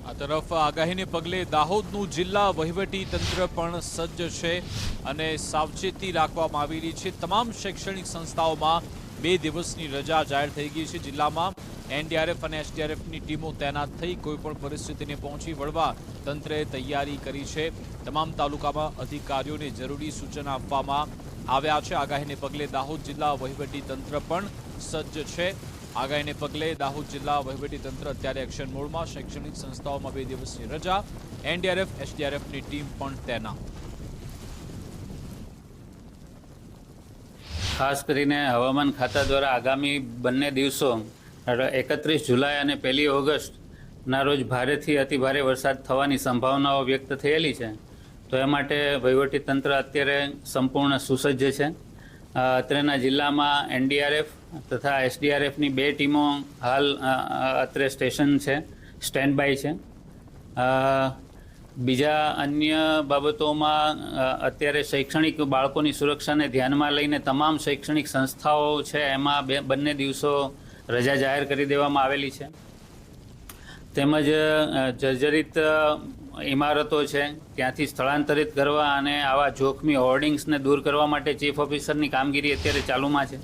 આ તરફ આગાહીને પગલે દાહોદનું જિલ્લા વહીવટી તંત્ર પણ સજ્જ છે અને સાવચેતી રાખવામાં આવી રહી છે। તમામ શૈક્ષણિક સંસ્થાઓમાં 2 દિવસની રજા જાહેર થઈ ગઈ છે। જિલ્લામાં એનડીઆરએફ અને એસડીઆરએફની ટીમો તૈનાત થઈ કોઈપણ પરિસ્થિતિને પહોંચી વળવા તંત્રએ તૈયારી કરી છે। તમામ તાલુકામાં અધિકારીઓને જરૂરી સૂચના આપવામાં આવ્યા છે। આગાહીને પગલે દાહોદ જિલ્લા વહીવટી તંત્ર પણ સજ્જ છે। આગાહીને પગલે દાહોદ જિલ્લા વહીવટીતંત્ર અત્યારે એક્શન મોડમાં। શૈક્ષણિક સંસ્થાઓમાં 2 દિવસની રજા, એનડીઆરએફ એસડીઆરએફની ટીમ પણ તૈનાત। ખાસ કરીને હવામાન ખાતા દ્વારા આગામી બંને દિવસો 31 જુલાઈ અને 1 ઓગસ્ટના રોજ ભારેથી અતિભારે વરસાદ થવાની સંભાવનાઓ વ્યક્ત થયેલી છે। તો એ માટે વહીવટીતંત્ર અત્યારે સંપૂર્ણ સુસજ્જ છે। અત્રેના જિલ્લામાં એનડીઆરએફ તથા એસડીઆરએફની 2 ટીમો હાલ અત્રે સ્ટેશન છે, સ્ટેન્ડ બાય છે। બીજા અન્ય બાબતોમાં અત્યારે શૈક્ષણિક બાળકોની સુરક્ષાને ધ્યાનમાં લઈને તમામ શૈક્ષણિક સંસ્થાઓ છે એમાં બંને દિવસો રજા જાહેર કરી દેવામાં આવેલી છે। તેમજ જર્જરિત ઇમારતો છે ત્યાંથી સ્થળાંતરિત કરવા અને આવા જોખમી હોર્ડિંગ્સને દૂર કરવા માટે ચીફ ઓફિસરની કામગીરી અત્યારે ચાલુમાં છે।